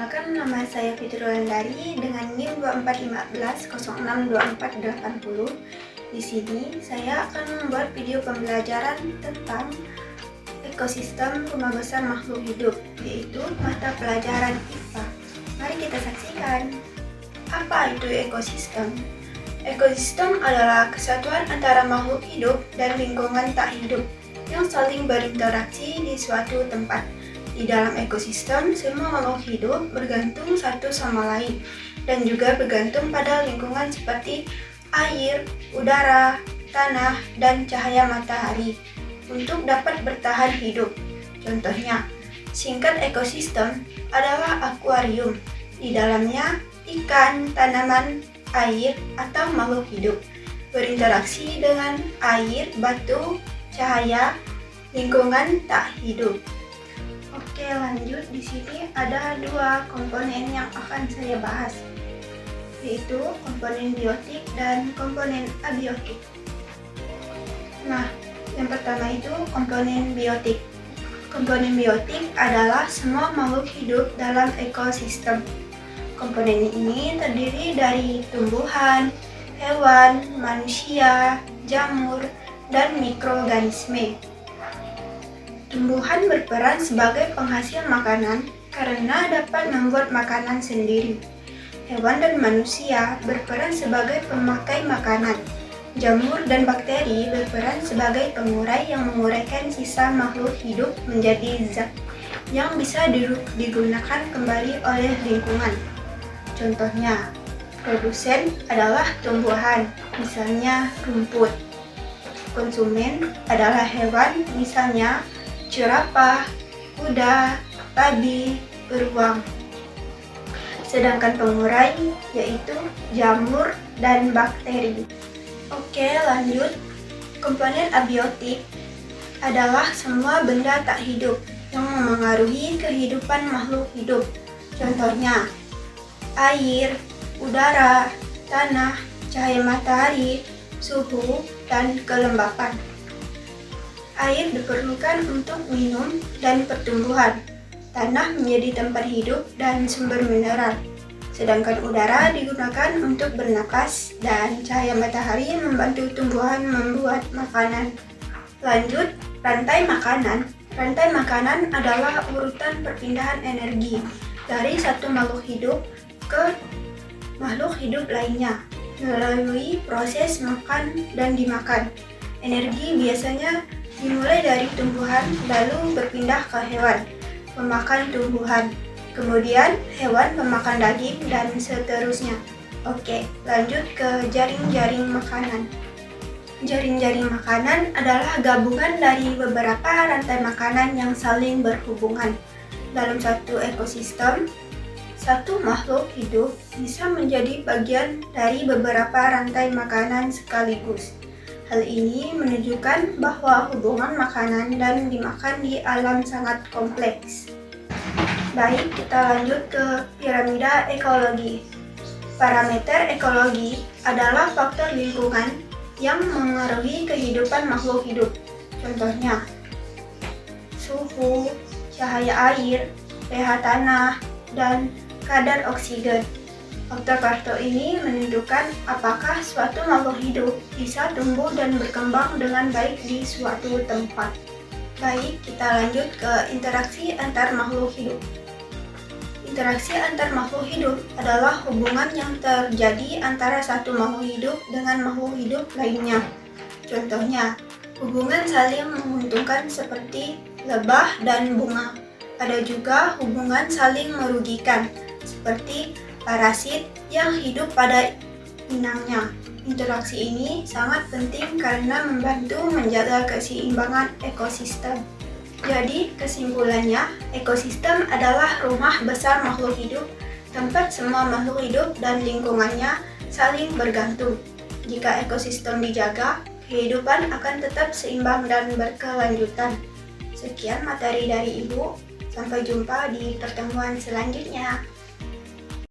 Perkenalkan, nama saya Fitri Wulandari dengan NIM 2415062480. Di sini saya akan membuat video pembelajaran tentang ekosistem rumah besar makhluk hidup, yaitu mata pelajaran IPA. Mari kita saksikan. Apa itu ekosistem? Ekosistem adalah kesatuan antara makhluk hidup dan lingkungan tak hidup yang saling berinteraksi di suatu tempat. Di dalam ekosistem, semua makhluk hidup bergantung satu sama lain dan juga bergantung pada lingkungan seperti air, udara, tanah, dan cahaya matahari untuk dapat bertahan hidup. Contohnya, singkat ekosistem adalah akuarium. Di dalamnya, ikan, tanaman, air, atau makhluk hidup berinteraksi dengan air, batu, cahaya, lingkungan tak hidup. Oke, lanjut. Di sini ada dua komponen yang akan saya bahas, yaitu komponen biotik dan komponen abiotik. Nah, yang pertama itu komponen biotik. Komponen biotik adalah semua makhluk hidup dalam ekosistem. Komponen ini terdiri dari tumbuhan, hewan, manusia, jamur, dan mikroorganisme. Tumbuhan berperan sebagai penghasil makanan karena dapat membuat makanan sendiri. Hewan dan manusia berperan sebagai pemakai makanan. Jamur dan bakteri berperan sebagai pengurai yang menguraikan sisa makhluk hidup menjadi zat yang bisa digunakan kembali oleh lingkungan. Contohnya, produsen adalah tumbuhan, misalnya rumput. Konsumen adalah hewan, misalnya jerapah, kuda, babi, beruang. Sedangkan pengurai yaitu jamur dan bakteri. Oke, lanjut. Komponen abiotik adalah semua benda tak hidup yang memengaruhi kehidupan makhluk hidup. Contohnya, air, udara, tanah, cahaya matahari, suhu, dan kelembapan. Air diperlukan untuk minum dan pertumbuhan. Tanah menjadi tempat hidup dan sumber mineral. Sedangkan udara digunakan untuk bernapas dan cahaya matahari membantu tumbuhan membuat makanan. Lanjut, rantai makanan. Rantai makanan adalah urutan perpindahan energi dari satu makhluk hidup ke makhluk hidup lainnya melalui proses makan dan dimakan. Energi biasanya dimulai dari tumbuhan lalu berpindah ke hewan pemakan tumbuhan, kemudian hewan pemakan daging, dan seterusnya. Oke, lanjut ke jaring-jaring makanan. Jaring-jaring makanan adalah gabungan dari beberapa rantai makanan yang saling berhubungan. Dalam satu ekosistem, satu makhluk hidup bisa menjadi bagian dari beberapa rantai makanan sekaligus. Hal ini menunjukkan bahwa hubungan makanan dan dimakan di alam sangat kompleks. Baik, kita lanjut ke piramida ekologi. Parameter ekologi adalah faktor lingkungan yang mengaruhi kehidupan makhluk hidup. Contohnya, suhu, cahaya air, pH tanah, dan kadar oksigen. Faktor-faktor ini menentukan apakah suatu makhluk hidup bisa tumbuh dan berkembang dengan baik di suatu tempat. Baik, kita lanjut ke interaksi antar makhluk hidup. Interaksi antar makhluk hidup adalah hubungan yang terjadi antara satu makhluk hidup dengan makhluk hidup lainnya. Contohnya, hubungan saling menguntungkan seperti lebah dan bunga. Ada juga hubungan saling merugikan, seperti parasit yang hidup pada inangnya. Interaksi ini sangat penting karena membantu menjaga keseimbangan ekosistem. Jadi, kesimpulannya, ekosistem adalah rumah besar makhluk hidup, tempat semua makhluk hidup dan lingkungannya saling bergantung. Jika ekosistem dijaga, kehidupan akan tetap seimbang dan berkelanjutan. Sekian materi dari Ibu, sampai jumpa di pertemuan selanjutnya.